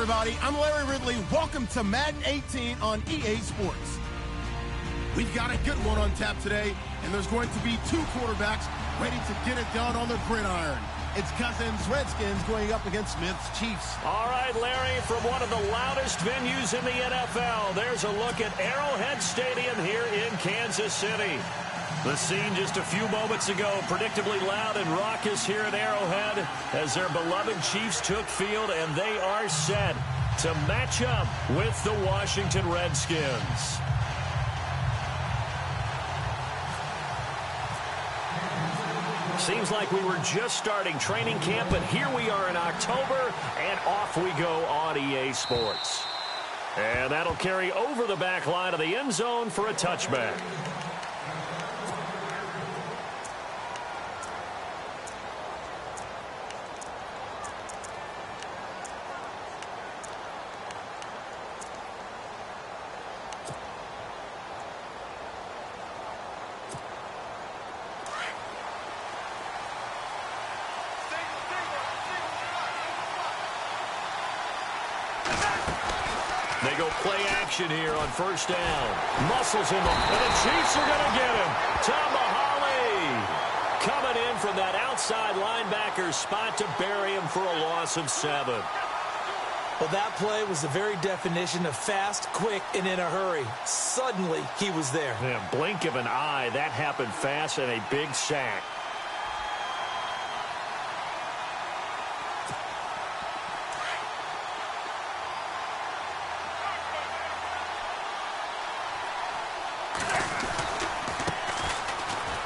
everybody. I'm Larry Ridley. Welcome to Madden 18 on EA Sports. We've got a good one on tap today, and there's going to be two quarterbacks ready to get it done on the gridiron. It's Cousins Redskins going up against Smith's Chiefs. All right, Larry, from one of the loudest venues in the NFL, there's a look at Arrowhead Stadium here in Kansas City. The scene just a few moments ago, predictably loud and raucous here at Arrowhead as their beloved Chiefs took field, and they are set to match up with the Washington Redskins. Seems like we were just starting training camp, but here we are in October, and off we go on EA Sports. And that'll carry over the back line of the end zone for a touchback. They go play action here on first down. Muscles him up, and the Chiefs are going to get him. Tomahawk coming in from that outside linebacker spot to bury him for a loss of 7. Well, that play was the very definition of fast, quick, and in a hurry. Suddenly, he was there. Yeah, blink of an eye, that happened fast, and a big sack.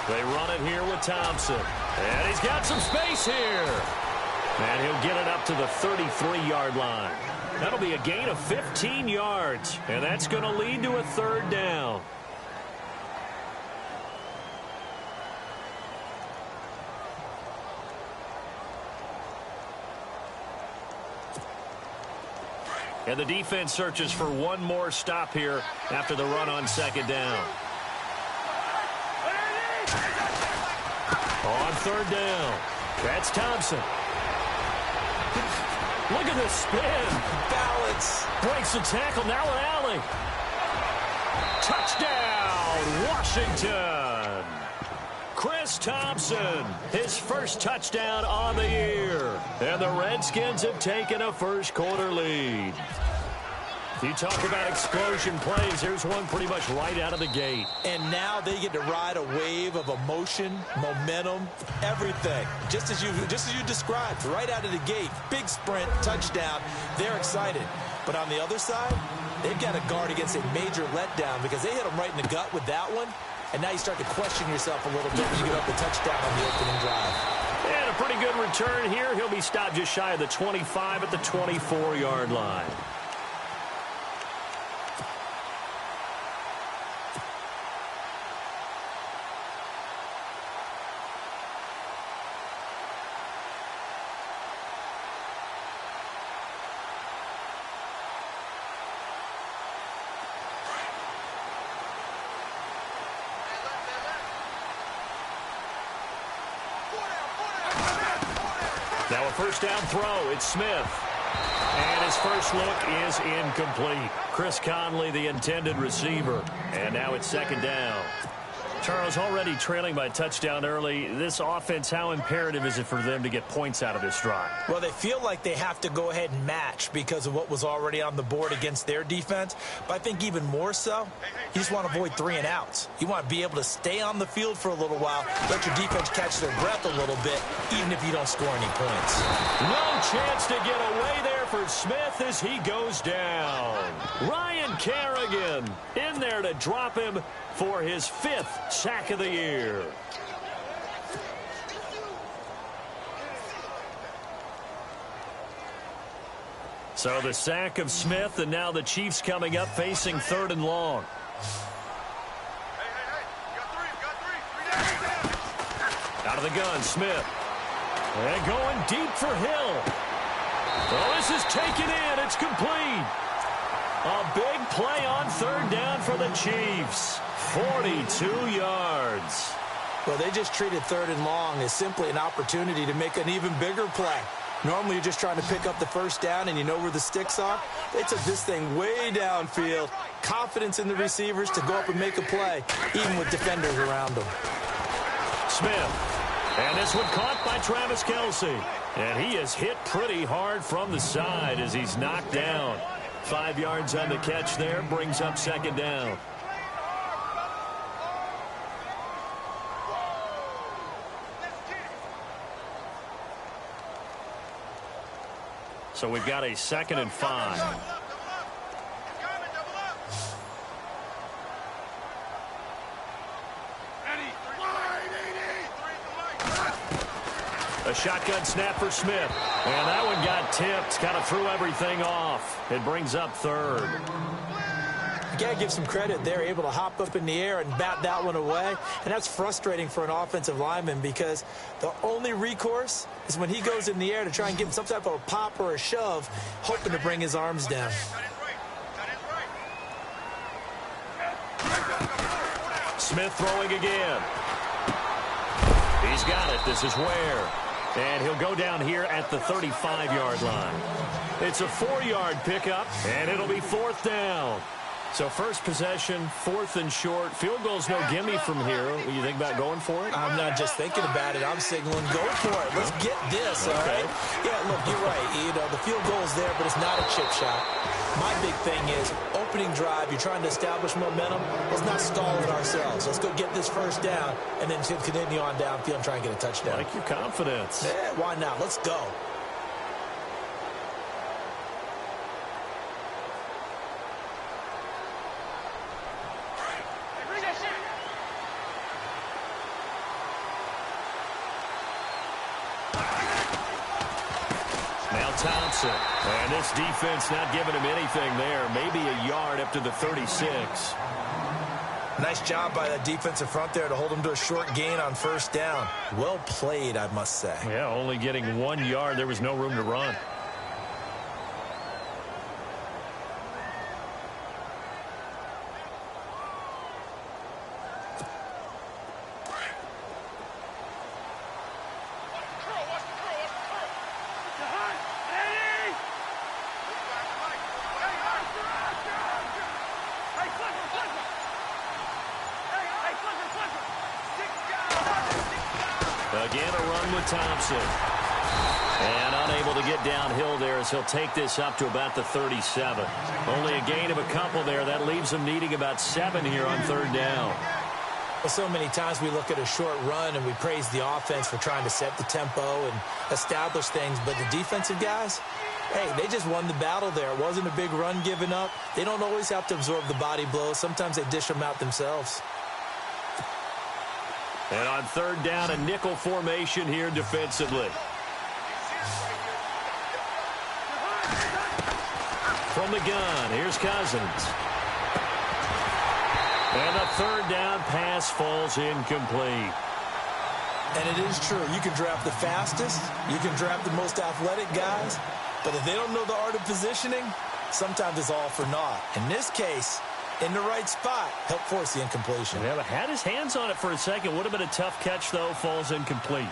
They run it here with Thompson. And he's got some space here. And he'll get it up to the 33-yard line. That'll be a gain of 15 yards. And that's going to lead to a third down. And the defense searches for one more stop here after the run on second down. On third down, that's Thompson. Look at this spin. Balance. Breaks the tackle, now an alley. Touchdown, Washington. Chris Thompson, his first touchdown on the year. And the Redskins have taken a first quarter lead. You talk about explosion plays. Here's one pretty much right out of the gate. And now they get to ride a wave of emotion, momentum, everything. Just as you described, right out of the gate. Big sprint, touchdown. They're excited. But on the other side, they've got to guard against a major letdown because they hit them right in the gut with that one. And now you start to question yourself a little bit when you give up the touchdown on the opening drive. And a pretty good return here. He'll be stopped just shy of the 25 at the 24-yard line. Now a first down throw. It's Smith. And his first look is incomplete. Chris Conley, the intended receiver. And now it's second down. Charles, already trailing by a touchdown early. This offense, how imperative is it for them to get points out of this drive? Well, they feel like they have to go ahead and match because of what was already on the board against their defense. But I think even more so, you just want to avoid 3 and outs. You want to be able to stay on the field for a little while, let your defense catch their breath a little bit, even if you don't score any points. No chance to get away there for Smith as he goes down. Ryan Kerrigan in there to drop him for his 5th sack of the year. So the sack of Smith, and now the Chiefs coming up facing 3rd and long. Out of the gun, Smith. And going deep for Hill. Well, this is taken in. It's complete. A big play on 3rd down for the Chiefs. 42 yards. Well, they just treated 3rd and long as simply an opportunity to make an even bigger play. Normally you're just trying to pick up the first down and you know where the sticks are. They took this thing way downfield. Confidence in the receivers to go up and make a play, even with defenders around them. Smith. And this one caught by Travis Kelce. And he is hit pretty hard from the side as he's knocked down. 5 yards on the catch there, brings up second down. So we've got a 2nd and 5. A shotgun snap for Smith. And that one got tipped. Kind of threw everything off. It brings up 3rd. You got to give some credit. They're able to hop up in the air and bat that one away. And that's frustrating for an offensive lineman because the only recourse is when he goes in the air to try and give him some type of a pop or a shove, hoping to bring his arms down. Smith throwing again. He's got it. This is Ware. And he'll go down here at the 35-yard line. It's a 4-yard pickup, and it'll be 4th down. So first possession, 4th and short. Field goal's no gimme from here. What do you think about going for it? I'm not just thinking about it. I'm signaling, go for it. Let's get this, all right? Yeah, look, you're right. You know, the field goal's there, but it's not a chip shot. My big thing is opening drive. You're trying to establish momentum. Let's not stall it ourselves. Let's go get this first down and then continue on downfield and try and get a touchdown. I like your confidence. Yeah, why not? Let's go. Thompson. And this defense not giving him anything there. Maybe a yard up to the 36. Nice job by that defensive front there to hold him to a short gain on first down. Well played, I must say. Yeah, only getting 1 yard. There was no room to run. Again, a run with Thompson. And unable to get downhill there as he'll take this up to about the 37. Only a gain of a couple there. That leaves him needing about 7 here on 3rd down. Well, so many times we look at a short run and we praise the offense for trying to set the tempo and establish things. But the defensive guys, hey, they just won the battle there. It wasn't a big run given up. They don't always have to absorb the body blows. Sometimes they dish them out themselves. And on 3rd down, a nickel formation here defensively. From the gun, here's Cousins. And the 3rd down pass falls incomplete. And it is true. You can draft the fastest. You can draft the most athletic guys. But if they don't know the art of positioning, sometimes it's all for naught. In this case, in the right spot, help force the incompletion. Yeah, but had his hands on it for a second. Would have been a tough catch, though. Falls incomplete.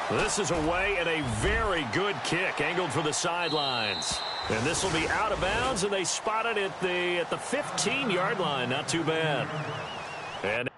This is away and a very good kick, angled for the sidelines. And this will be out of bounds, and they spot it at the 15-yard line. Not too bad. And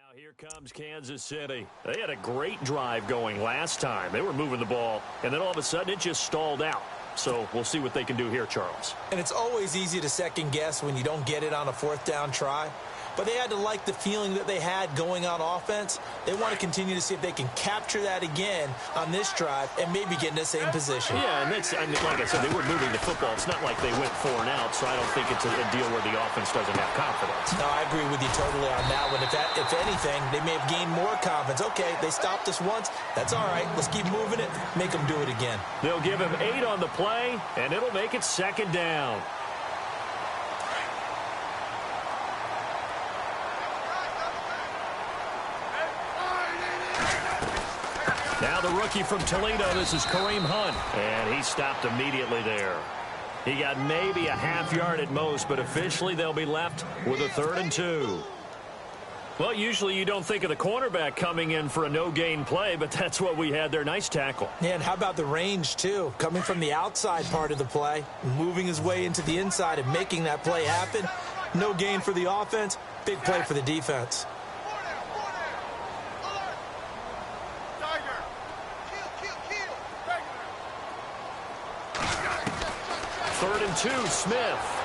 now here comes Kansas City. They had a great drive going last time. They were moving the ball, and then all of a sudden it just stalled out. So we'll see what they can do here, Charles. And it's always easy to second guess when you don't get it on a 4th down try. but they had to like the feeling that they had going on offense. They want to continue to see if they can capture that again on this drive and maybe get in the same position. Yeah, and that's, I mean, like I said, they were moving the football. It's not like they went 4 and out, so I don't think it's a deal where the offense doesn't have confidence. No, I agree with you totally on that one. If anything, they may have gained more confidence. Okay, they stopped us once. That's all right. Let's keep moving it. Make them do it again. They'll give him 8 on the play, and it'll make it 2nd down. Now the rookie from Toledo, this is Kareem Hunt, and he stopped immediately there. He got maybe a half yard at most, but officially they'll be left with a 3rd and 2. Well, usually you don't think of the cornerback coming in for a no-gain play, but that's what we had there. Nice tackle. Yeah, and how about the range, too? Coming from the outside part of the play, moving his way into the inside and making that play happen. No gain for the offense, big play for the defense. Third and 2, Smith.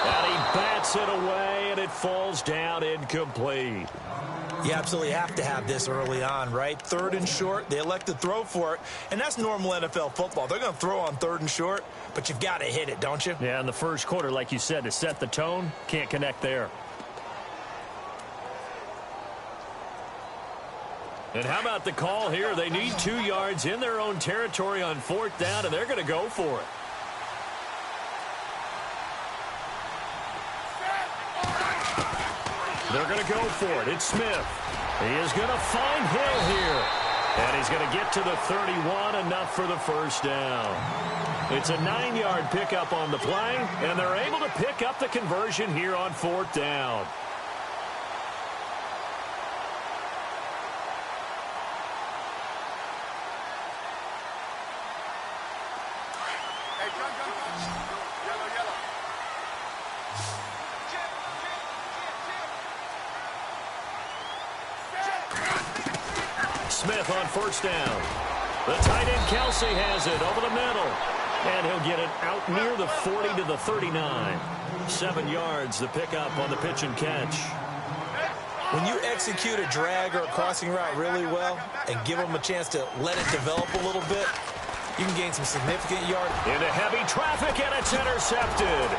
And he bats it away, and it falls down incomplete. You absolutely have to have this early on, right? 3rd and short, they elect to throw for it, and that's normal NFL football. They're going to throw on 3rd and short, but you've got to hit it, don't you? Yeah, in the first quarter, like you said, to set the tone, can't connect there. And how about the call here? They need 2 yards in their own territory on 4th down, and they're going to go for it. They're going to go for it. It's Smith. He is going to find Hill here. And he's going to get to the 31, enough for the 1st down. It's a 9-yard pickup on the play, and they're able to pick up the conversion here on 4th down. Smith on 1st down. The tight end Kelsey has it over the middle. And he'll get it out near the 40 to the 39. 7 yards, the pickup on the pitch and catch. When you execute a drag or a crossing route really well and give them a chance to let it develop a little bit, you can gain some significant yardage. Into heavy traffic, and it's intercepted.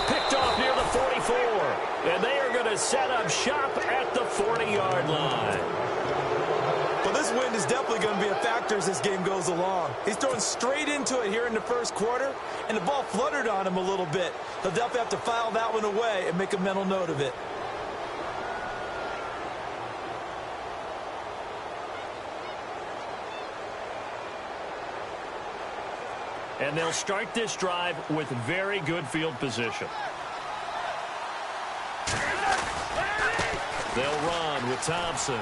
Picked off near the 44. And they are going to set up shop at the 40-yard line. Well, this wind is definitely going to be a factor as this game goes along. He's throwing straight into it here in the first quarter, and the ball fluttered on him a little bit. He'll definitely have to file that one away and make a mental note of it. And they'll start this drive with very good field position. They'll run with Thompson.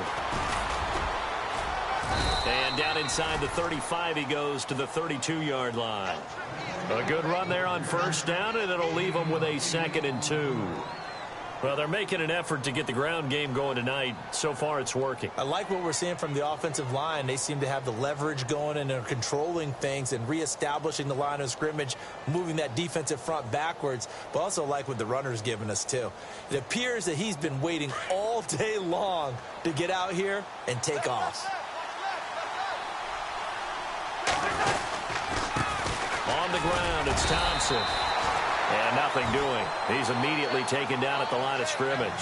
And down inside the 35, he goes to the 32-yard line. A good run there on 1st down, and it'll leave them with a 2nd and 2. Well, they're making an effort to get the ground game going tonight. So far, it's working. I like what we're seeing from the offensive line. They seem to have the leverage going, and they're controlling things and reestablishing the line of scrimmage, moving that defensive front backwards, but also like what the runner's giving us, too. It appears that he's been waiting all day long to get out here and take off. On the ground, it's Thompson. And nothing doing. He's immediately taken down at the line of scrimmage.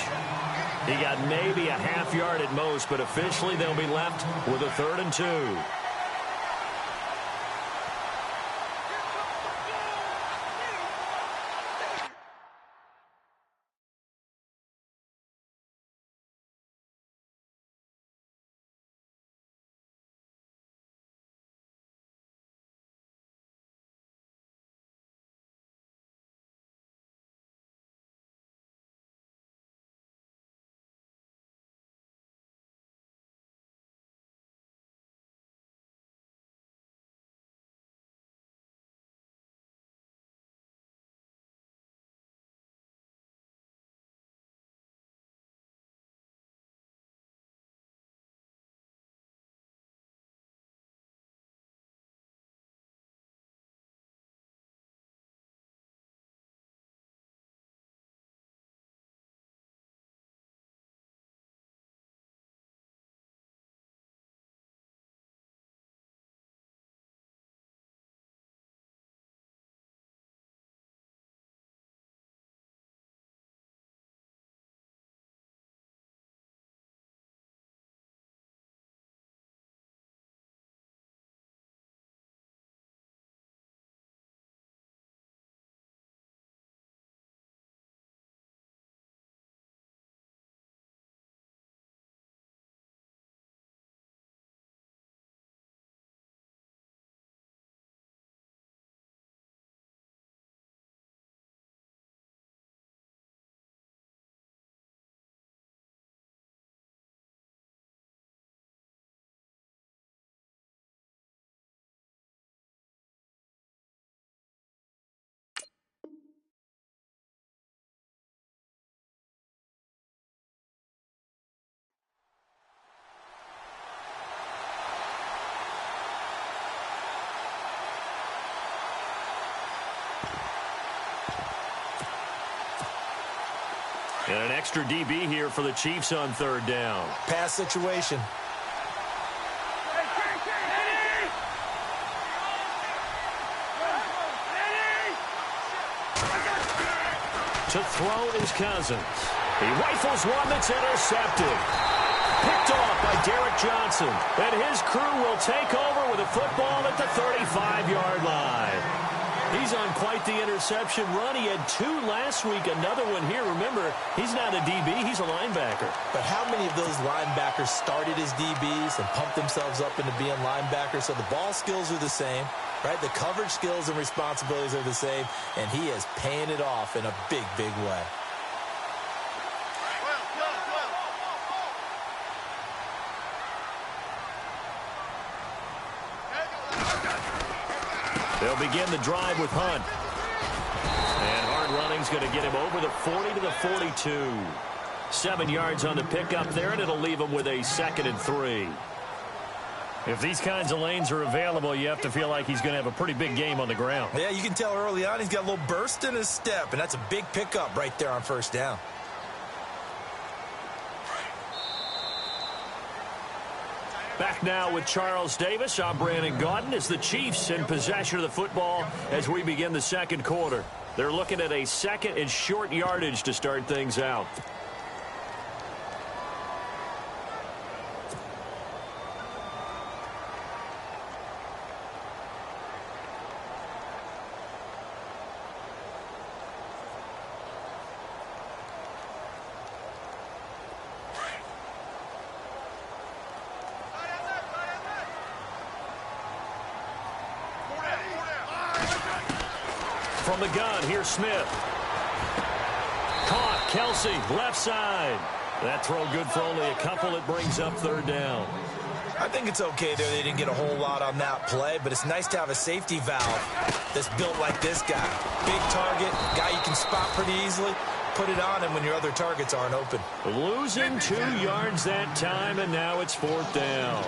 He got maybe a half yard at most, but officially they'll be left with a 3rd and 2. extra DB here for the Chiefs on third down. Pass situation. To throw is Cousins. He rifles one that's intercepted. Picked off by Derek Johnson. And his crew will take over with a football at the 35-yard line. He's on quite the interception run. He had 2 last week, another one here. Remember, he's not a DB, he's a linebacker. But how many of those linebackers started as DBs and pumped themselves up into being linebackers? So the ball skills are the same, right? The coverage skills and responsibilities are the same, and he is paying it off in a big, big way. They'll begin the drive with Hunt. And hard running's going to get him over the 40 to the 42. 7 yards on the pickup there, and it'll leave him with a 2nd and 3. If these kinds of lanes are available, you have to feel like he's going to have a pretty big game on the ground. Yeah, you can tell early on he's got a little burst in his step, and that's a big pickup right there on first down. Back now with Charles Davis. I'm Brandon Gaudin as the Chiefs in possession of the football as we begin the second quarter. They're looking at a 2nd and short yardage to start things out. From the gun, here's Smith. Caught, Kelsey, left side. That throw good for only a couple. It brings up third down. I think it's okay there. They didn't get a whole lot on that play, but it's nice to have a safety valve that's built like this guy. Big target, guy you can spot pretty easily. Put it on him when your other targets aren't open. Losing 2 yards that time, and now it's 4th down.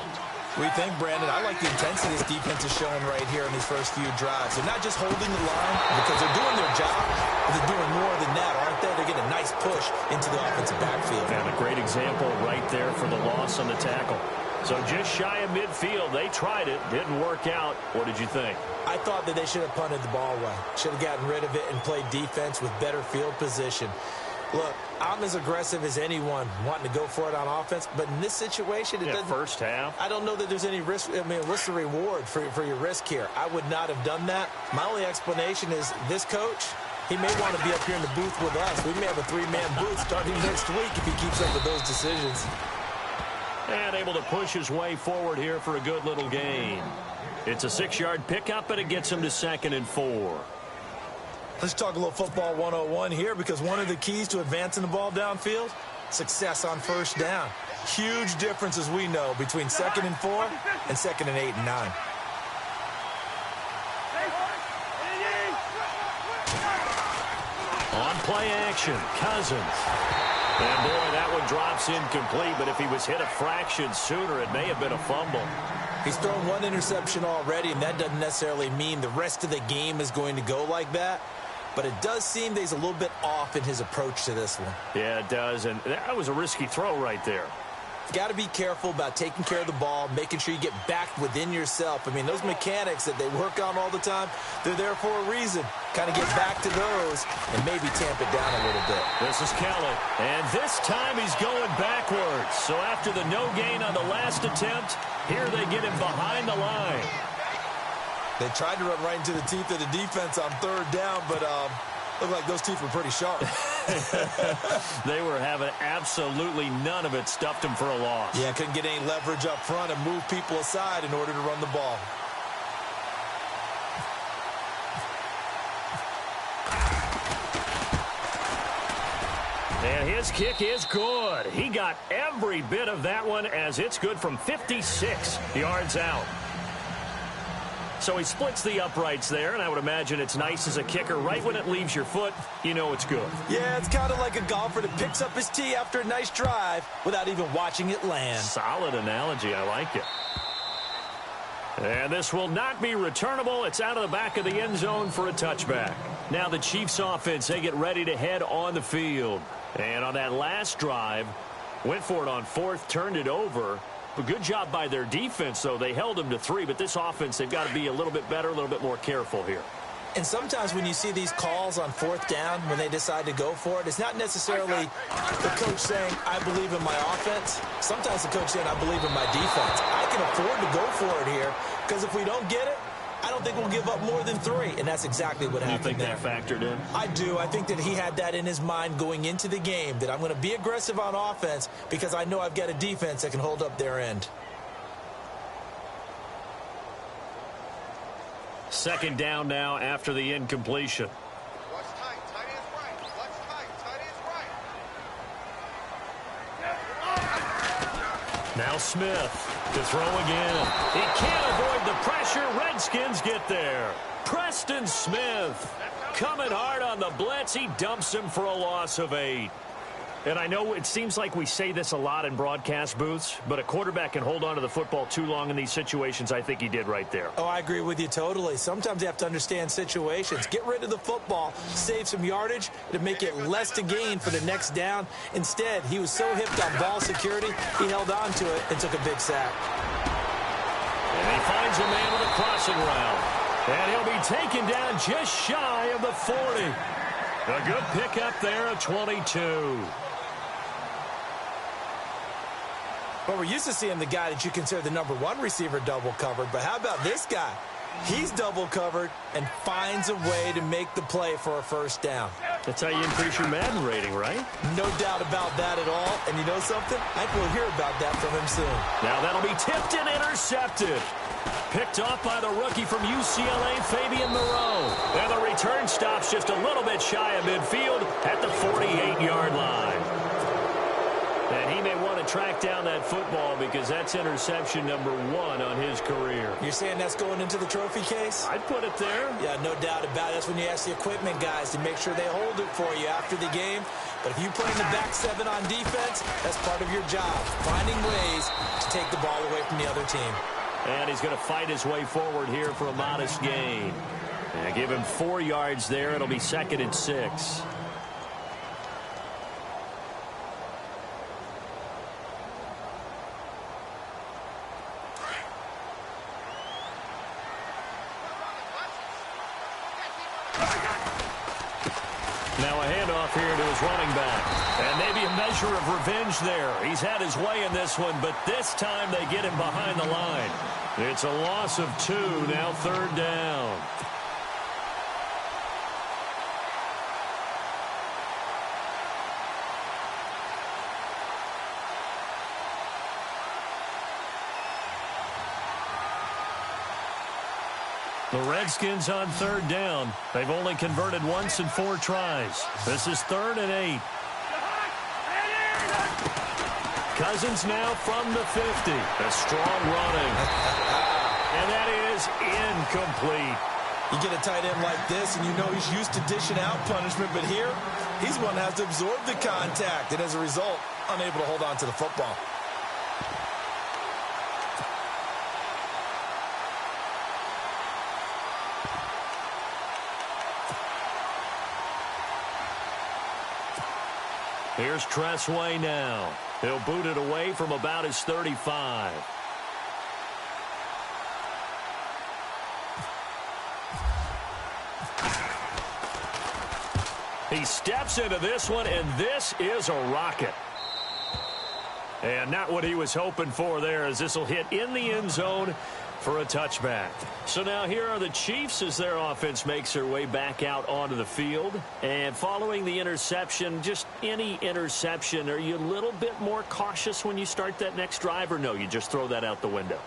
What do you think, Brandon? I like the intensity this defense is showing right here in these first few drives. They're not just holding the line because they're doing their job, but they're doing more than that, aren't they? They're getting a nice push into the offensive backfield. And a great example right there for the loss on the tackle. So just shy of midfield. They tried it. Didn't work out. What did you think? I thought that they should have punted the ball away. Should have gotten rid of it and played defense with better field position. Look, I'm as aggressive as anyone wanting to go for it on offense, but in this situation, it doesn't. First half. I don't know that there's any risk. I mean, what's the reward for your risk here? I would not have done that. My only explanation is this coach, he may want to be up here in the booth with us. We may have a 3-man booth starting next week if he keeps up with those decisions. And able to push his way forward here for a good little gain. It's a 6-yard pickup, and it gets him to 2nd and 4. Let's talk a little football 101 here, because one of the keys to advancing the ball downfield, success on first down. Huge difference, as we know, between 2nd and 4 and 2nd and 8 and 9. On play action, Cousins. And boy, that one drops incomplete, but if he was hit a fraction sooner, it may have been a fumble. He's thrown 1 interception already, and that doesn't necessarily mean the rest of the game is going to go like that. But it does seem that he's a little bit off in his approach to this one. Yeah, it does, and that was a risky throw right there. Got to be careful about taking care of the ball, making sure you get back within yourself. I mean, those mechanics that they work on all the time, they're there for a reason. Kind of get back to those and maybe tamp it down a little bit. This is Kelly, and this time he's going backwards. So after the no gain on the last attempt, here they get him behind the line. They tried to run right into the teeth of the defense on third down, but looked like those teeth were pretty sharp. They were having absolutely none of it. Stuffed him for a loss. Yeah, couldn't get any leverage up front and move people aside in order to run the ball. And his kick is good. He got every bit of that one, as it's good from 56 yards out. So he splits the uprights there, and I would imagine it's nice as a kicker. Right when it leaves your foot, you know it's good. Yeah, it's kind of like a golfer that picks up his tee after a nice drive without even watching it land. Solid analogy. I like it. And this will not be returnable. It's out of the back of the end zone for a touchback. Now the Chiefs offense, they get ready to head on the field. And on that last drive, went for it on fourth, turned it over. A good job by their defense, though. They held them to 3, but this offense, they've got to be a little bit better, a little bit more careful here. And sometimes when you see these calls on fourth down, when they decide to go for it, it's not necessarily the coach saying, I believe in my offense. Sometimes the coach saying, I believe in my defense. I can afford to go for it here because if we don't get it, I don't think we'll give up more than 3, and that's exactly what happened. You think that factored in? I do. I think that he had that in his mind going into the game, that I'm going to be aggressive on offense because I know I've got a defense that can hold up their end. Second down now after the incompletion. Watch tight. Tight end's right. Watch tight. Tight end's right. Now Smith to throw again. He can't avoid the pressure. Redskins get there. Preston Smith coming hard on the blitz. He dumps him for a loss of 8. And I know it seems like we say this a lot in broadcast booths, but a quarterback can hold on to the football too long in these situations. I think he did right there. Oh, I agree with you totally. Sometimes you have to understand situations. Get rid of the football, save some yardage to make it less to gain for the next down. Instead, he was so hipped on ball security, he held on to it and took a big sack. And he finds a man with a crossing route. And he'll be taken down just shy of the 40. A good pickup there of 22. Well, we're used to seeing the guy that you consider the #1 receiver double covered, but how about this guy? He's double covered and finds a way to make the play for a first down. That's how you increase your Madden rating, right? No doubt about that at all. And you know something? I think we'll hear about that from him soon. Now that'll be tipped and intercepted. Picked off by the rookie from UCLA, Fabian Moreau. And the return stops just a little bit shy of midfield at the 48-yard line. And he may want to track down that football because that's interception #1 on his career. You're saying that's going into the trophy case? I'd put it there. Yeah, no doubt about it. That's when you ask the equipment guys to make sure they hold it for you after the game. But if you play in the back 7 on defense, that's part of your job, finding ways to take the ball away from the other team. And he's going to fight his way forward here for a modest gain. And give him 4 yards there. It'll be 2nd and 6. Now a handoff here to his running back. And maybe a measure of revenge there. He's had his way in this one, but this time they get him behind the line. It's a loss of 2, now 3rd down. The Redskins on 3rd down. They've only converted once in 4 tries. This is 3rd and 8. Cousins now from the 50. A strong running. And that is incomplete. You get a tight end like this, and you know he's used to dishing out punishment, but here, he's one that has to absorb the contact, and as a result, unable to hold on to the football. Here's Tressway now. He'll boot it away from about his 35. He steps into this one, and this is a rocket. And not what he was hoping for there, as this will hit in the end zone for a touchback. So now here are the Chiefs as their offense makes their way back out onto the field. And following the interception, just any interception, are you a little bit more cautious when you start that next drive, or no, you just throw that out the window?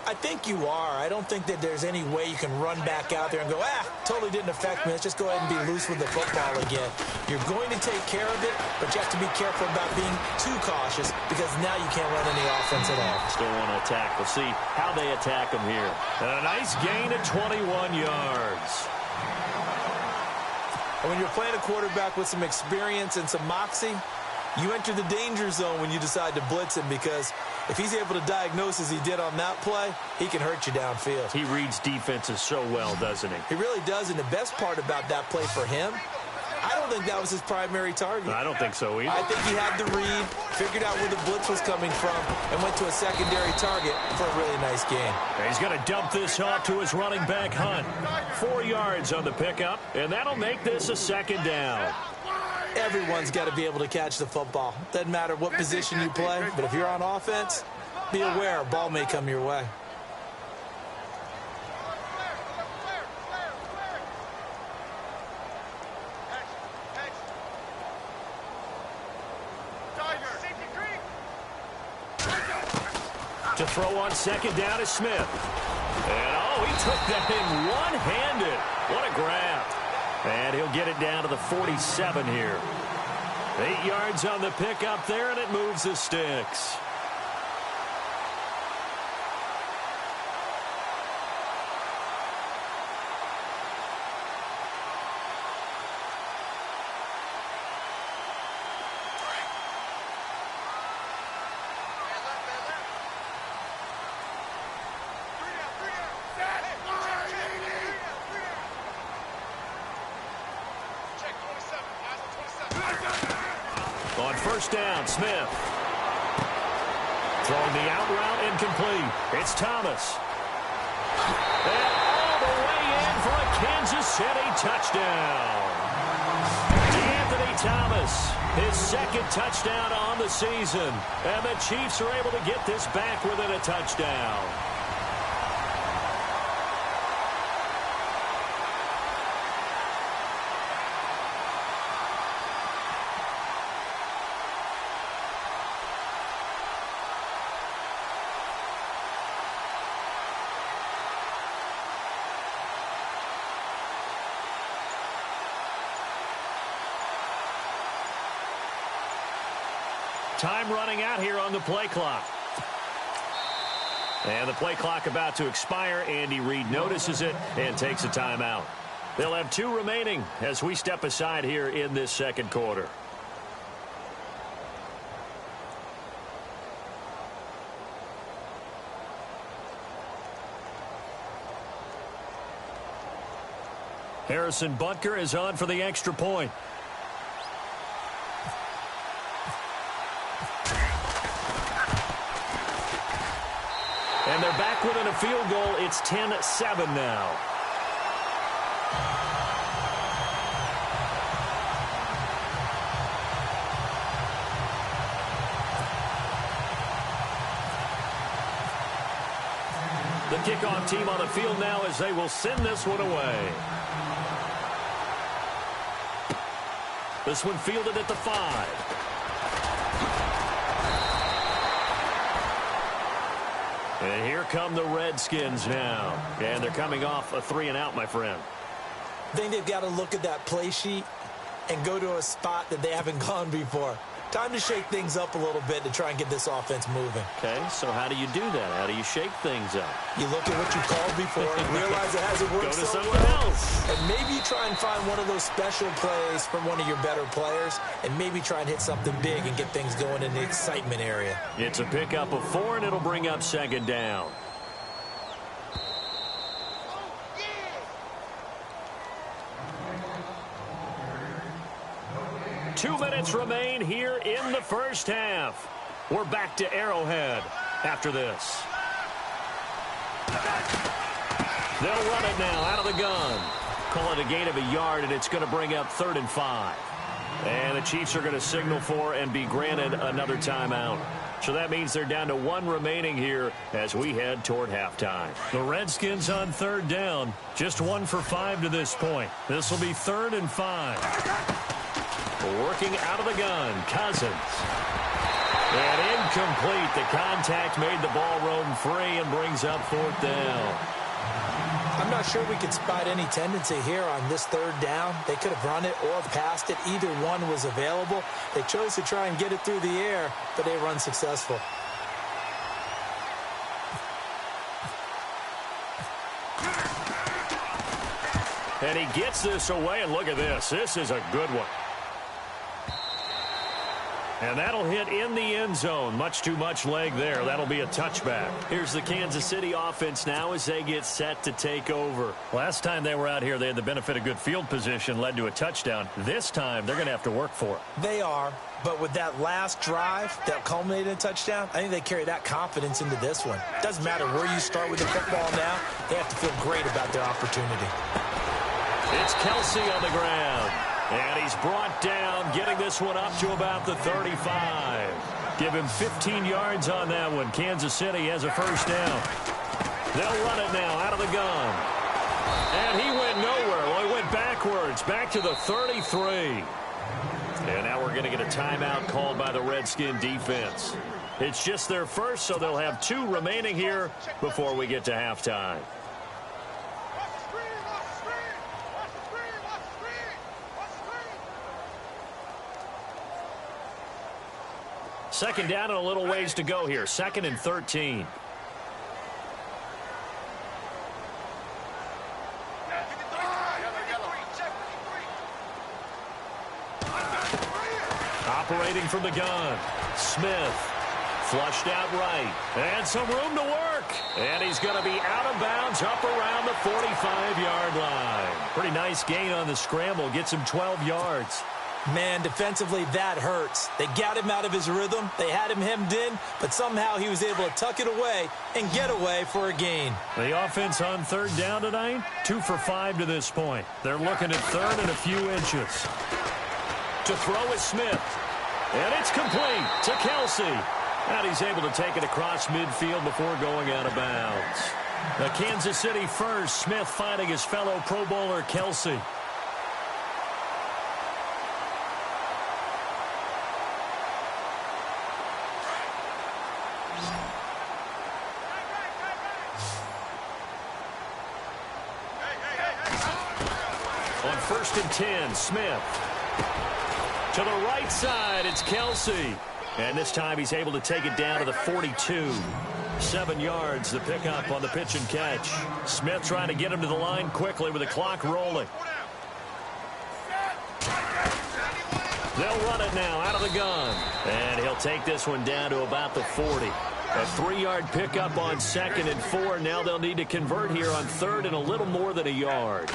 I think you are. I don't think that there's any way you can run back out there and go, totally didn't affect me. Let's just go ahead and be loose with the football again. You're going to take care of it, but you have to be careful about being too cautious because now you can't run any offense at all. Still want to attack. We'll see how they attack them here. And a nice gain of 21 yards. And when you're playing a quarterback with some experience and some moxie, you enter the danger zone when you decide to blitz him because if he's able to diagnose as he did on that play, he can hurt you downfield. He reads defenses so well, doesn't he? He really does, and the best part about that play for him I don't think that was his primary target. I don't think so either. I think he had the read, figured out where the blitz was coming from, and went to a secondary target for a really nice gain. He's going to dump this off to his running back, Hunt. 4 yards on the pickup, and that'll make this a second down. Everyone's got to be able to catch the football. Doesn't matter what position you play, but if you're on offense, be aware a ball may come your way. To throw on second down is Smith. And, oh, he took that in one-handed. What a grab. And he'll get it down to the 47 here. 8 yards on the pickup there, and it moves the sticks. On first down, Smith. Throwing the out route incomplete. It's Thomas. And all the way in for a Kansas City touchdown. D'Anthony Thomas, his second touchdown on the season. And the Chiefs are able to get this back within a touchdown. Time running out here on the play clock. And the play clock about to expire. Andy Reid notices it and takes a timeout. They'll have 2 remaining as we step aside here in this second quarter. Harrison Butker is on for the extra point. And they're back within a field goal. It's 10-7 now. The kickoff team on the field now as they will send this one away. This one fielded at the 5. And here come the Redskins now. And they're coming off a 3-and-out, my friend. I think they've got to look at that play sheet and go to a spot that they haven't gone before. Time to shake things up a little bit to try and get this offense moving. Okay, so how do you do that? How do you shake things up? You look at what you called before, realize it hasn't worked Go to so something well, else. and maybe you try and find one of those special plays from one of your better players, and maybe try and hit something big and get things going in the excitement area. It's a pickup of 4, and it'll bring up second down. Two minutes remain here in the first half. We're back to Arrowhead after this. They'll run it now out of the gun. Call it a gain of a yard, and it's going to bring up 3rd and 5. And the Chiefs are going to signal for and be granted another timeout. So that means they're down to 1 remaining here as we head toward halftime. The Redskins on 3rd down. Just 1 for 5 to this point. This will be 3rd and 5. Working out of the gun, Cousins. And incomplete. The contact made the ball roam free and brings up 4th down. I'm not sure we could spot any tendency here on this 3rd down. They could have run it or passed it. Either one was available. They chose to try and get it through the air, but they were unsuccessful. And he gets this away, and look at this. This is a good one. And that'll hit in the end zone. Much too much leg there. That'll be a touchback. Here's the Kansas City offense now as they get set to take over. Last time they were out here, they had the benefit of good field position, led to a touchdown. This time, they're going to have to work for it. They are, but with that last drive that culminated in a touchdown, I think they carry that confidence into this one. Doesn't matter where you start with the football now, they have to feel great about their opportunity. It's Kelsey on the ground. And he's brought down, getting this one up to about the 35. Give him 15 yards on that one. Kansas City has a first down. They'll run it now out of the gun. And he went nowhere. Well, he went backwards, back to the 33. And now we're going to get a timeout called by the Redskin defense. It's just their first, so they'll have 2 remaining here before we get to halftime. Second down and a little ways to go here. 2nd and 13. Operating from the gun. Smith. Flushed out right. And some room to work. And he's going to be out of bounds up around the 45-yard line. Pretty nice gain on the scramble. Gets him 12 yards. Man, defensively, that hurts. They got him out of his rhythm. They had him hemmed in, but somehow he was able to tuck it away and get away for a gain. The offense on 3rd down tonight, 2 for 5 to this point. They're looking at 3rd and a few inches. To throw is Smith. And it's complete to Kelsey. And he's able to take it across midfield before going out of bounds. The Kansas City first, Smith finding his fellow Pro Bowler Kelsey. On 1st and 10, Smith. To the right side, it's Kelsey. And this time he's able to take it down to the 42. 7 yards, the pickup on the pitch and catch. Smith trying to get him to the line quickly with the clock rolling. They'll run it now out of the gun. And he'll take this one down to about the 40. A 3-yard pickup on 2nd and 4. Now they'll need to convert here on 3rd and a little more than a yard.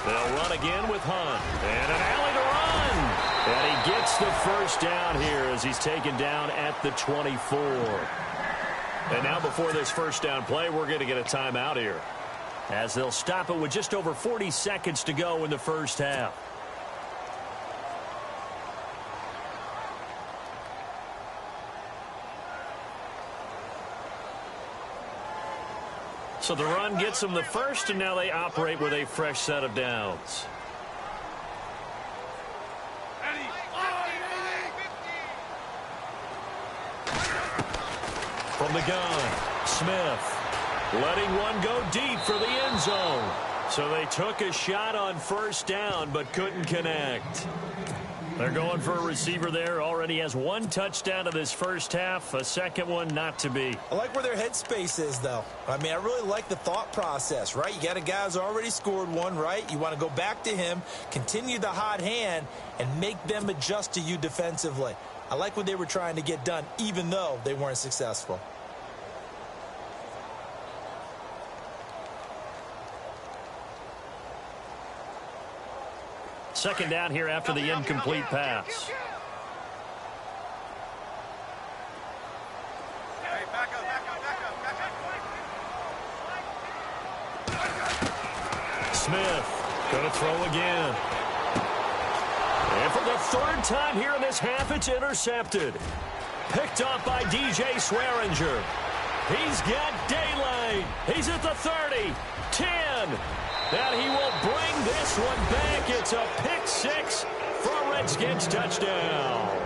They'll run again with Hunt. And an alley to run. And he gets the first down here as he's taken down at the 24. And now before this first down play, we're going to get a timeout here, as they'll stop it with just over 40 seconds to go in the first half. So the run gets them the first, and now they operate with a fresh set of downs. From the gun, Smith letting one go deep for the end zone. So they took a shot on first down but couldn't connect. They're going for a receiver there. Already has 1 touchdown to this first half. A second one not to be. I like where their headspace is, though. I mean, I really like the thought process, right? You got a guy who's already scored one, right? You want to go back to him, continue the hot hand, and make them adjust to you defensively. I like what they were trying to get done, even though they weren't successful. Second down here after the incomplete pass. Smith going to throw again. And for the 3rd time here in this half, it's intercepted. Picked up by DJ Swearinger. He's got daylight. He's at the 30, 10. And he will bring this one back. It's a pick 6 for a Redskins touchdown.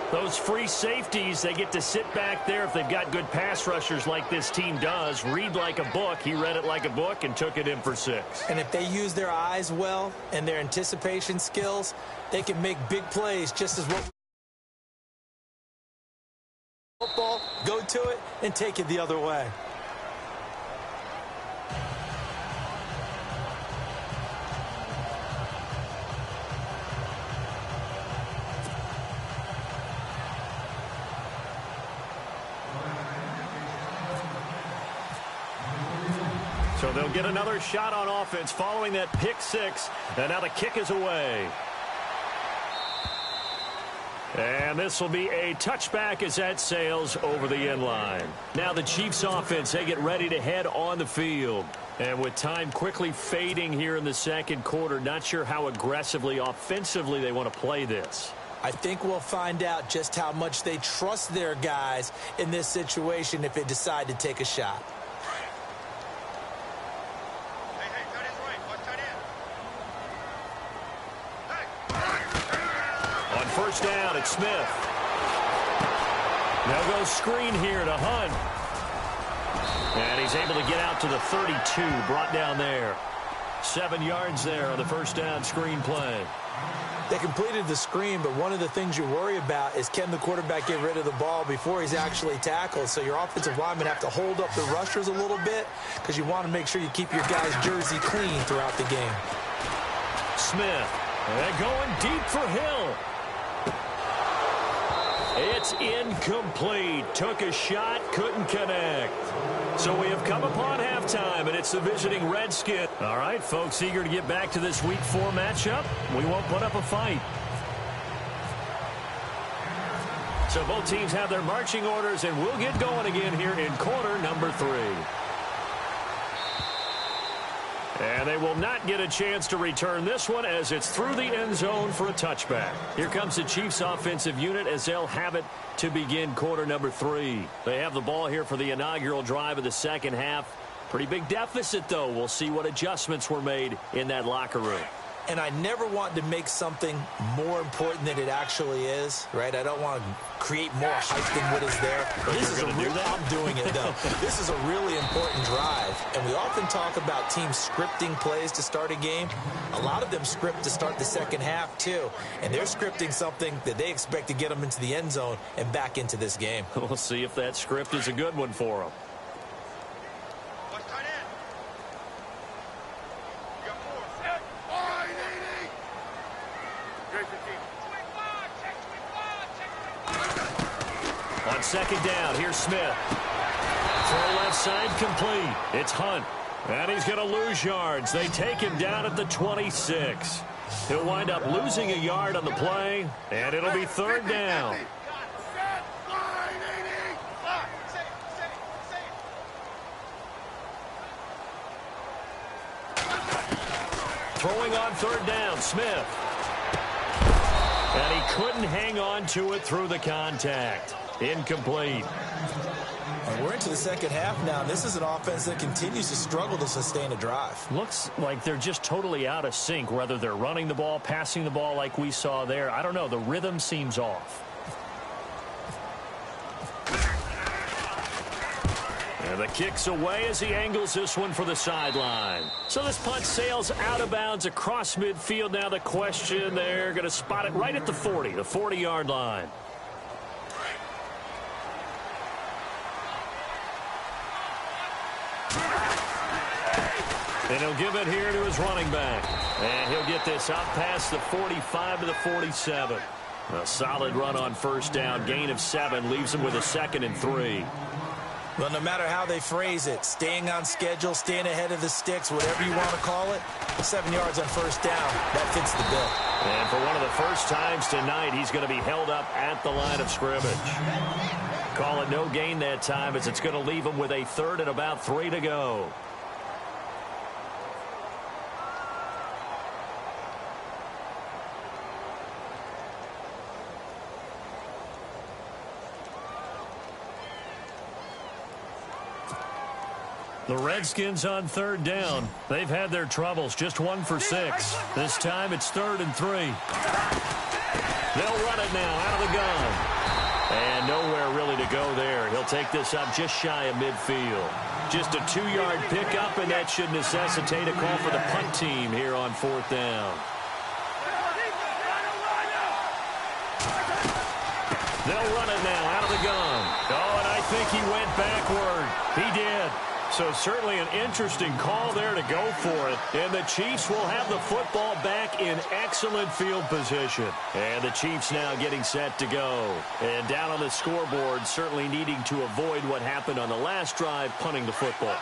Those free safeties, they get to sit back there if they've got good pass rushers like this team does. Read like a book. He read it like a book and took it in for 6. And if they use their eyes well and their anticipation skills, they can make big plays just as well. Football, go to it, and take it the other way. So they'll get another shot on offense following that pick six. And now the kick is away. And this will be a touchback as that sails over the end line. Now the Chiefs offense, they get ready to head on the field. And with time quickly fading here in the second quarter, not sure how aggressively, offensively they want to play this. I think we'll find out just how much they trust their guys in this situation if they decide to take a shot. Hey, tight end's right. Watch tight end. Hey. On first down, it's Smith. They'll go screen here to Hunt. And he's able to get out to the 32, brought down there. 7 yards there on the first down screen play. They completed the screen, but one of the things you worry about is can the quarterback get rid of the ball before he's actually tackled. So your offensive linemen have to hold up the rushers a little bit because you want to make sure you keep your guy's jersey clean throughout the game. Smith, they're going deep for Hill. It's incomplete. Took a shot, couldn't connect. So we have come upon halftime, and it's the visiting Redskins. All right, folks, eager to get back to this Week 4 matchup. We won't put up a fight. So both teams have their marching orders, and we'll get going again here in quarter number 3. And they will not get a chance to return this one as it's through the end zone for a touchback. Here comes the Chiefs offensive unit as they'll have it to begin quarter number 3. They have the ball here for the inaugural drive of the second half. Pretty big deficit, though. We'll see what adjustments were made in that locker room. And I never want to make something more important than it actually is, right? I don't want to create more hype than what is there. This is I'm doing it, though. This is a really important drive. And we often talk about teams scripting plays to start a game. A lot of them script to start the second half, too. And they're scripting something that they expect to get them into the end zone and back into this game. We'll see if that script is a good one for them. Watch tight end. You got 4. On second down, here's Smith. Throw left side complete. It's Hunt. And he's going to lose yards. They take him down at the 26. He'll wind up losing a yard on the play, and it'll be third down. Throwing on third down, Smith. And he couldn't hang on to it through the contact. Incomplete. We're into the second half now. This is an offense that continues to struggle to sustain a drive. Looks like they're just totally out of sync, whether they're running the ball, passing the ball like we saw there. I don't know. The rhythm seems off. And the kick's away as he angles this one for the sideline. So this punt sails out of bounds across midfield. Now the question, they're going to spot it right at the 40, the 40-yard line. And he'll give it here to his running back. And he'll get this out past the 45 to the 47. A solid run on first down. Gain of 7 leaves him with a 2nd and 3. Well, no matter how they phrase it, staying on schedule, staying ahead of the sticks, whatever you want to call it, 7 yards on first down, that fits the bill. And for one of the first times tonight, he's going to be held up at the line of scrimmage. Call it no gain that time as it's going to leave him with a 3rd and about 3 to go. The Redskins on third down. They've had their troubles, just 1 for 6. This time it's 3rd and 3. They'll run it now out of the gun. And nowhere really to go there. He'll take this up just shy of midfield. Just a 2-yard pickup, and that should necessitate a call for the punt team here on 4th down. They'll run it now out of the gun. Oh, and I think he went backward. He did. So certainly an interesting call there to go for it. And the Chiefs will have the football back in excellent field position. And the Chiefs now getting set to go. And down on the scoreboard, certainly needing to avoid what happened on the last drive, punting the football.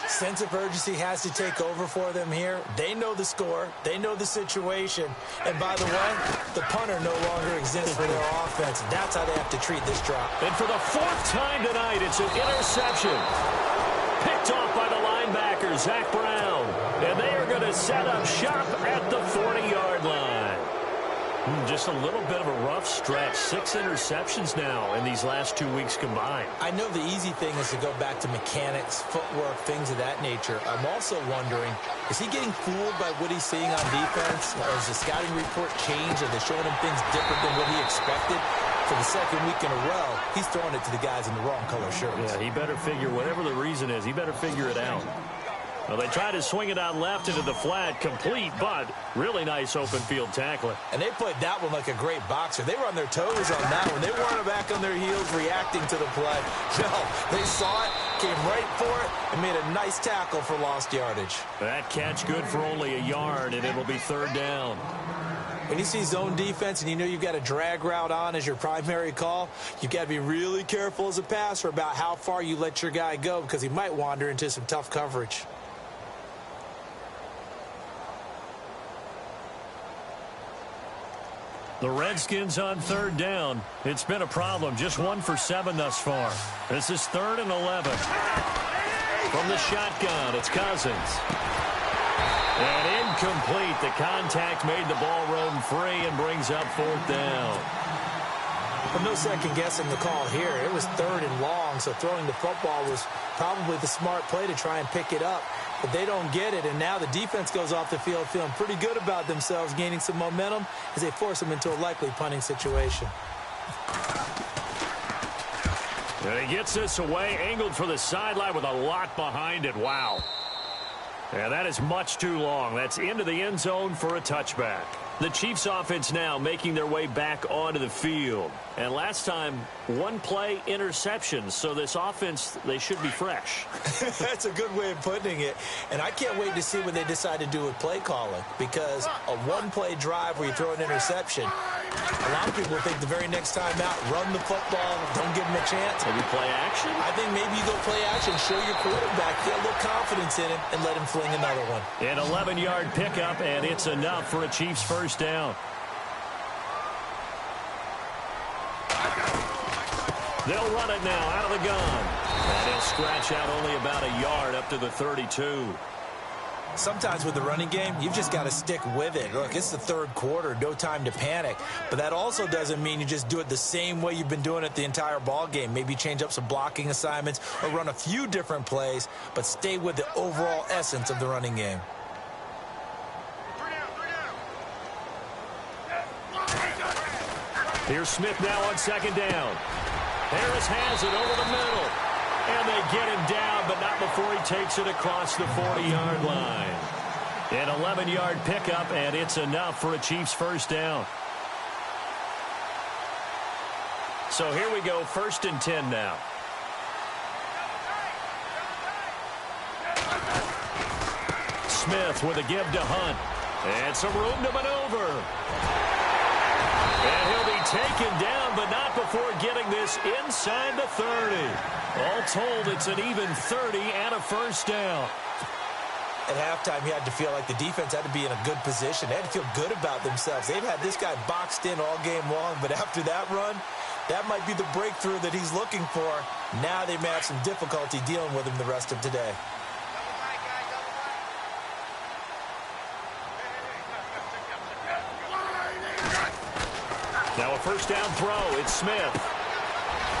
Sense of urgency has to take over for them here. They know the score. They know the situation. And by the way, the punter no longer exists for their offense. That's how they have to treat this drop. And for the 4th time tonight, it's an interception. Picked off by the linebacker, Zach Brown. And they are going to set up shop at the 40-yard line. Just a little bit of a rough stretch. 6 interceptions now in these last 2 weeks combined. I know the easy thing is to go back to mechanics, footwork, things of that nature. I'm also wondering, is he getting fooled by what he's seeing on defense? Or has the scouting report changed? Are they showing him things different than what he expected? For the 2nd week in a row, he's throwing it to the guys in the wrong color shirts. Yeah, he better figure, whatever the reason is, he better figure it out. Well, they try to swing it out left into the flat, complete, but really nice open field tackling. And they played that one like a great boxer. They were on their toes on that one. They weren't back on their heels reacting to the play. No, they saw it, came right for it, and made a nice tackle for lost yardage. That catch good for only a yard, and it'll be 3rd down. When you see zone defense and you know you've got a drag route on as your primary call, you've got to be really careful as a passer about how far you let your guy go because he might wander into some tough coverage. The Redskins on 3rd down. It's been a problem. Just 1 for 7 thus far. This is 3rd and 11. From the shotgun, it's Cousins. And incomplete. The contact made the ball roam free and brings up 4th down. Well, no second guessing the call here. It was 3rd and long, so throwing the football was probably the smart play to try and pick it up. But they don't get it, and now the defense goes off the field feeling pretty good about themselves, gaining some momentum as they force them into a likely punting situation. And he gets this away, angled for the sideline with a lot behind it. Wow. Yeah, that is much too long. That's into the end zone for a touchback. The Chiefs offense now making their way back onto the field. And last time, 1 play interception. So this offense, they should be fresh. That's a good way of putting it. And I can't wait to see what they decide to do with play calling. Because a 1-play drive where you throw an interception, a lot of people think the very next time out, run the football, don't give them a chance. Maybe play action? I think maybe you go play action, show your quarterback, get a little confidence in him, and let him fling another one. An 11-yard pickup, and it's enough for a Chiefs first down. They'll run it now out of the gun. And he'll scratch out only about a yard up to the 32. Sometimes with the running game, you've just got to stick with it. Look, it's the 3rd quarter, no time to panic. But that also doesn't mean you just do it the same way you've been doing it the entire ball game. Maybe change up some blocking assignments or run a few different plays, but stay with the overall essence of the running game. Here's Smith now on 2nd down. Harris has it over the middle. And they get him down, but not before he takes it across the 40-yard line. An 11-yard pickup, and it's enough for a Chiefs first down. So here we go, 1st and 10 now. Smith with a give to Hunt. And some room to maneuver. And he'll be taken down, but not before getting this inside the 30. All told, it's an even 30 and a first down. At halftime, you had to feel like the defense had to be in a good position. They had to feel good about themselves. They've had this guy boxed in all game long, but after that run, that might be the breakthrough that he's looking for. Now they may have some difficulty dealing with him the rest of today. Now a first down throw. It's Smith.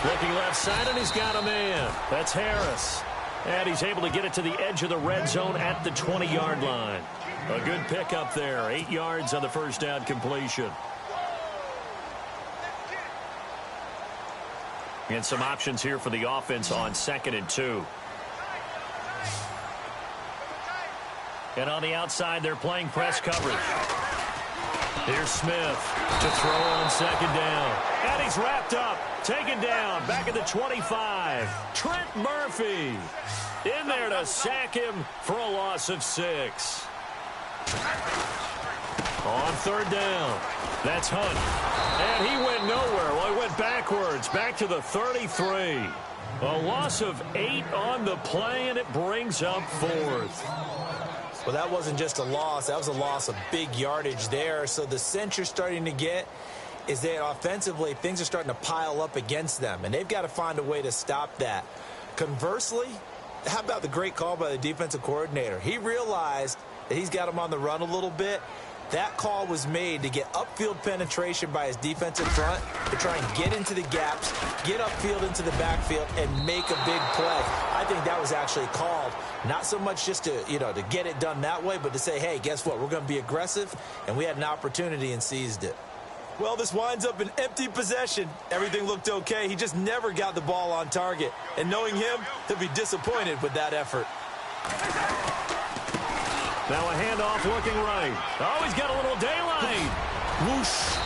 Looking left side, and he's got a man. That's Harris. And he's able to get it to the edge of the red zone at the 20-yard line. A good pickup there. 8 yards on the first down completion. And some options here for the offense on 2nd and 2. And on the outside, they're playing press coverage. Here's Smith to throw on 2nd down. And he's wrapped up. Taken down. Back at the 25. Trent Murphy in there to sack him for a loss of 6. On 3rd down. That's Hunt. And he went nowhere. Well, he went backwards. Back to the 33. A loss of 8 on the play, and it brings up 4th. Well, that wasn't just a loss. That was a loss of big yardage there. So the sense you're starting to get is that offensively things are starting to pile up against them, and they've got to find a way to stop that. Conversely, how about the great call by the defensive coordinator? He realized that he's got him on the run a little bit. That call was made to get upfield penetration by his defensive front to try and get into the gaps, get upfield into the backfield, and make a big play. I think that was actually called, not so much just to, to get it done that way, but to say, hey, guess what? We're going to be aggressive, and we had an opportunity and seized it. Well, this winds up an empty possession. Everything looked okay. He just never got the ball on target. And knowing him, he'll be disappointed with that effort. Now a handoff looking right. Oh, he's got a little daylight. Whoosh.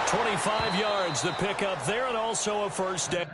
25 yards the pickup there, and also a first down.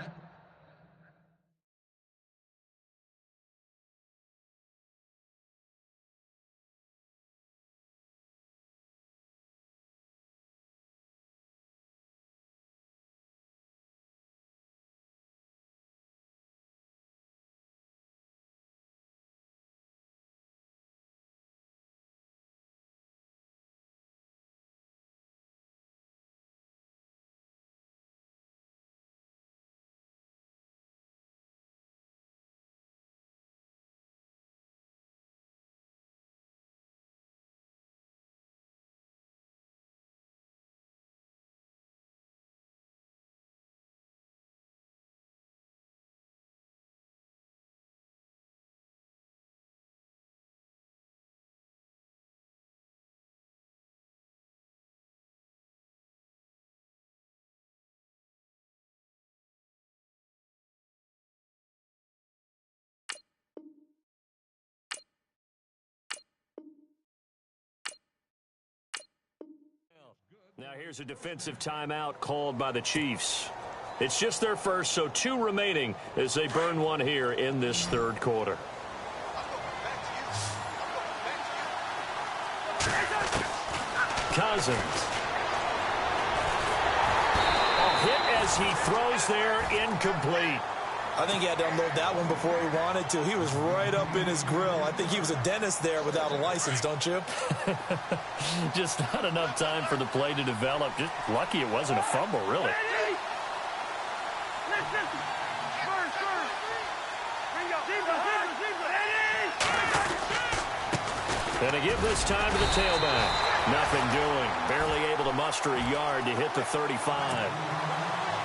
Now here's a defensive timeout called by the Chiefs. It's just their first, so 2 remaining as they burn one here in this third quarter. Cousins. A hit as he throws there, incomplete. I think he had to unload that one before he wanted to. He was right up in his grill. I think he was a dentist there without a license, don't you? Just not enough time for the play to develop. Just lucky it wasn't a fumble, really. And a give this time to the tailback. Nothing doing. Barely able to muster a yard to hit the 35.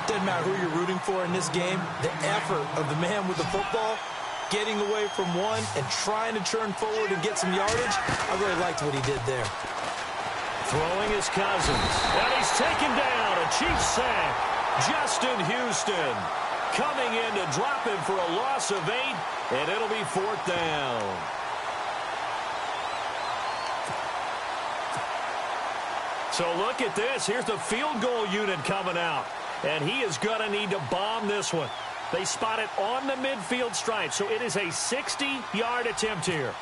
Doesn't matter who you're rooting for in this game. The effort of the man with the football, getting away from one and trying to turn forward and get some yardage, I really liked what he did there. Throwing is Cousins. And he's taken down. A Chiefs sack. Justin Houston coming in to drop him for a loss of 8, and it'll be 4th down. So look at this. Here's the field goal unit coming out. And he is going to need to bomb this one. They spot it on the midfield stripe, so it is a 60-yard attempt here.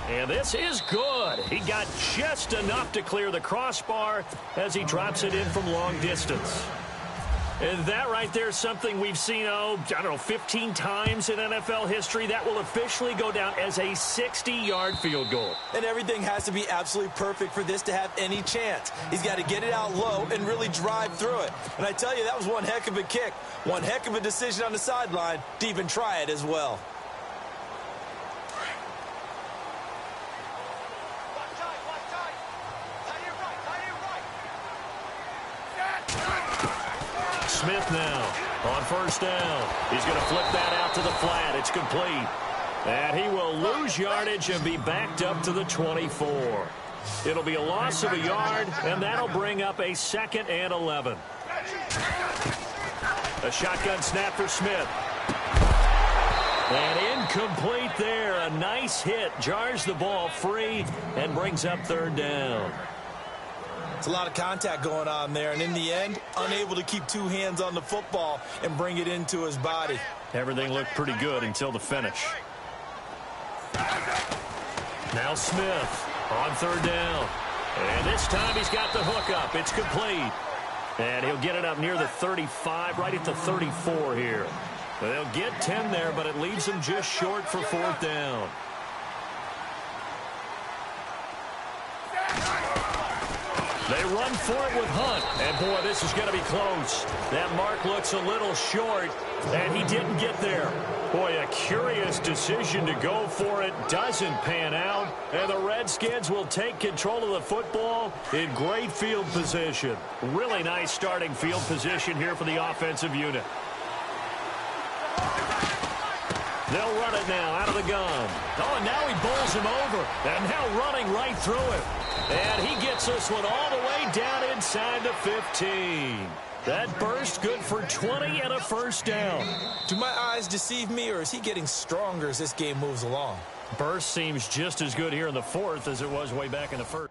And this is good. He got just enough to clear the crossbar as he drops it in from long distance. And that right there is something we've seen, 15 times in NFL history. That will officially go down as a 60-yard field goal. And everything has to be absolutely perfect for this to have any chance. He's got to get it out low and really drive through it. And I tell you, that was one heck of a kick. One heck of a decision on the sideline to even try it as well. Smith now on first down. He's going to flip that out to the flat. It's complete. And he will lose yardage and be backed up to the 24. It'll be a loss of a yard, and that'll bring up a 2nd and 11. A shotgun snap for Smith. And incomplete there. A nice hit. Jars the ball free and brings up 3rd down. It's a lot of contact going on there, and in the end, unable to keep 2 hands on the football and bring it into his body. Everything looked pretty good until the finish. Now Smith on 3rd down. And this time he's got the hook up. It's complete. And he'll get it up near the 35, right at the 34 here. They'll get 10 there, but it leaves them just short for 4th down. They run for it with Hunt. And, boy, this is going to be close. That mark looks a little short, and he didn't get there. Boy, a curious decision to go for it. Doesn't pan out. And the Redskins will take control of the football in great field position. Really nice starting field position here for the offensive unit. They'll run it now out of the gun. Oh, and now he bowls him over. And now running right through it. And he gets this one all the way down inside the 15. That burst good for 20 and a 1st down. Do my eyes deceive me, or is he getting stronger as this game moves along? Burst seems just as good here in the 4th as it was way back in the 1st.